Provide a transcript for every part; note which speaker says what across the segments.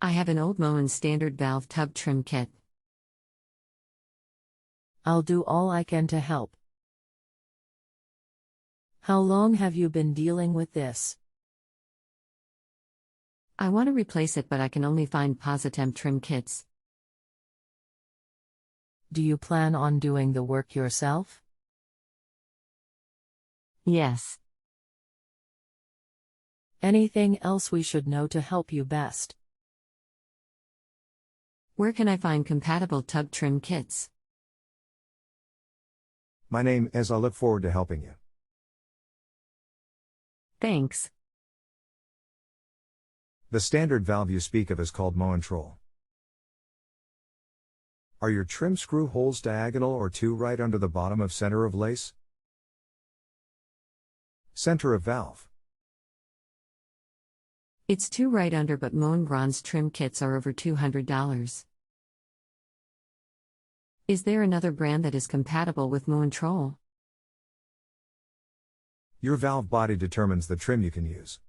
Speaker 1: I have an old MOEN Standard valve tub trim kit.
Speaker 2: I'll do all I can to help. How long have you been dealing with this?
Speaker 1: I want to replace it, but I can only find positemp trim kits.
Speaker 2: Do you plan on doing the work yourself?
Speaker 1: Yes.
Speaker 2: Anything else we should know to help you best?
Speaker 1: Where can I find compatible tub trim kits?
Speaker 3: My name is. I look forward to helping you.
Speaker 1: Thanks.
Speaker 3: The standard valve you speak of is called Moentrol. Are your trim screw holes diagonal or two right under the bottom of center of lace? Center of valve.
Speaker 1: It's two right under, but MOEN bronze trim kits are over $200. Is there another brand that is compatible with Moentrol?
Speaker 3: Your valve body determines the trim you can use.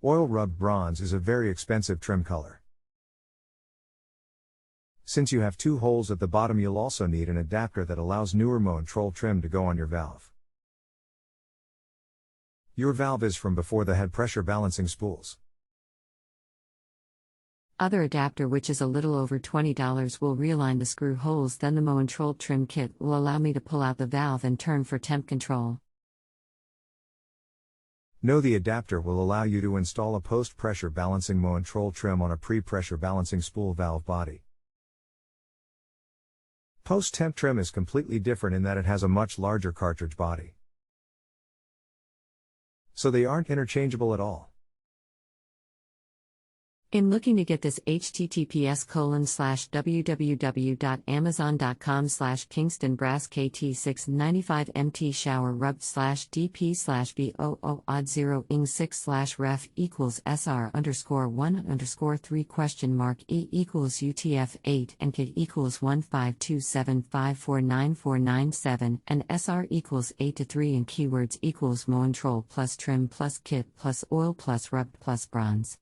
Speaker 3: Oil rubbed bronze is a very expensive trim color. Since you have two holes at the bottom, you'll also need an adapter that allows newer Moentrol trim to go on your valve. Your valve is from before the head pressure balancing spools.
Speaker 1: Other adapter, which is a little over $20, will realign the screw holes. Then the Moentrol trim kit will allow me to pull out the valve and turn for temp control.
Speaker 3: No, the adapter will allow you to install a post-pressure balancing Moentrol trim on a pre-pressure balancing spool valve body. Post-temp trim is completely different in that it has a much larger cartridge body. So they aren't interchangeable at all.
Speaker 1: In looking to get this, https:/www.amazon.com/kingston brass KT695MT shower rubbed /DP/B00odd0ing6/ref equals SR_1_3 E equals UTF-8 and KIT equals 15275494997 and SR equals 8-3 and keywords equals Moentrol plus trim plus kit plus oil plus rubbed plus bronze.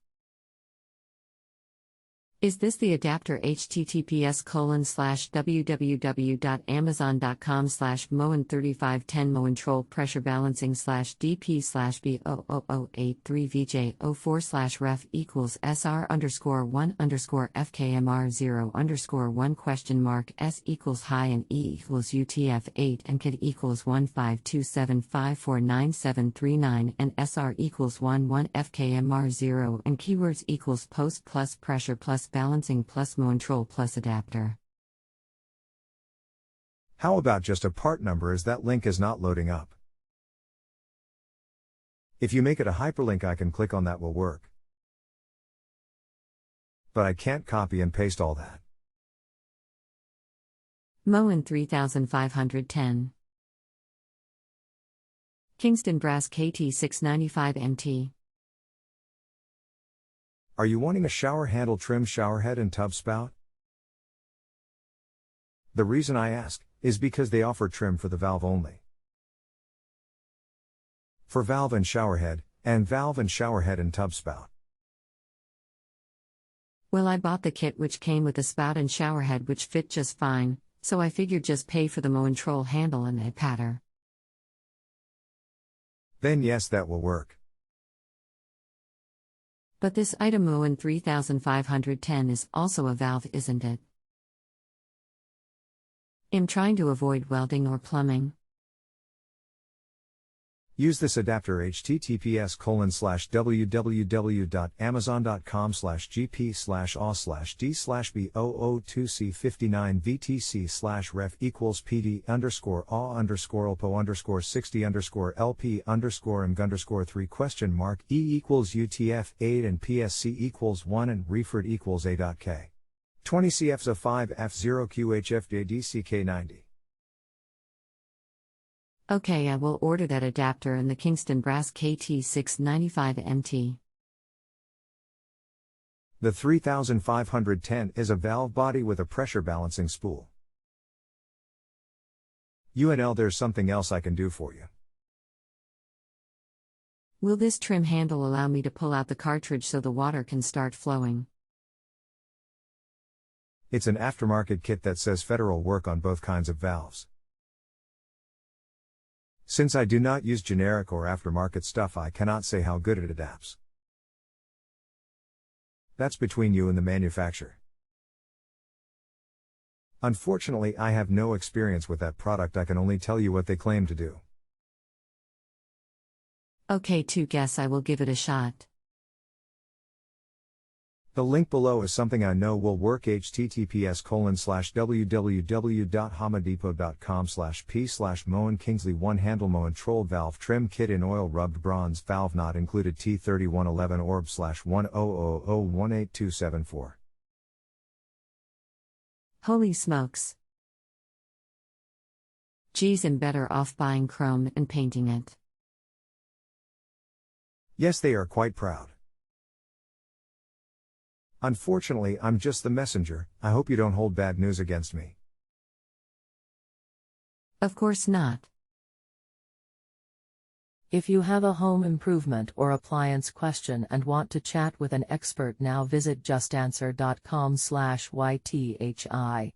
Speaker 1: Is this the adapter? https:/www.amazon.com/MOEN3510 Moentrol pressure balancing /DP/B0083VJ04/ref equals SR_1_FKMR0_1 S equals high and E equals UTF-8 and KIT equals 15275499739 and SR equals 11 FKMR0 and keywords equals post plus pressure plus balancing plus Moentrol plus adapter.
Speaker 3: How about just a part number, as that link is not loading up? If you make it a hyperlink, I can click on that, will work. But I can't copy and paste all that.
Speaker 1: MOEN 3510. Kingston brass KT695MT.
Speaker 3: Are you wanting a shower handle trim, shower head and tub spout? The reason I ask is because they offer trim for the valve only. For valve and shower head and tub spout.
Speaker 1: Well, I bought the kit which came with a spout and shower head which fit just fine, so I figured just pay for the Moentrol handle and adapter.
Speaker 3: Then yes, that will work.
Speaker 1: But this item MOEN 3510 is also a valve, isn't it? I'm trying to avoid welding or plumbing.
Speaker 3: Use this adapter https://www.amazon.com/gp/a/d/b002c59vtc/ref equals pd_a_lp_60_LP_and_3 E equals UTF-8 and PSC equals 1 and refert equals a.k. 20 CFs 5 F0QHFJDCK90.
Speaker 1: Okay, I will order that adapter and the Kingston brass KT695MT.
Speaker 3: The 3510 is a valve body with a pressure balancing spool. UNL, there's something else I can do for you.
Speaker 1: Will this trim handle allow me to pull out the cartridge so the water can start flowing?
Speaker 3: It's an aftermarket kit that says Federal work on both kinds of valves. Since I do not use generic or aftermarket stuff, I cannot say how good it adapts. That's between you and the manufacturer. Unfortunately, I have no experience with that product. I can only tell you what they claim to do.
Speaker 1: Okay, to guess I will give it a shot.
Speaker 3: The link below is something I know will work. https://www.hamadepot.com/p/Moen Kingsley 1 handle Moentrol valve trim kit in oil rubbed bronze valve not included T3111 orb/100018274.
Speaker 1: Holy smokes. Geez, I'm better off buying chrome and painting it.
Speaker 3: Yes, they are quite proud. Unfortunately, I'm just the messenger. I hope you don't hold bad news against me.
Speaker 1: Of course not.
Speaker 2: If you have a home improvement or appliance question and want to chat with an expert now, visit justanswer.com/YTHI.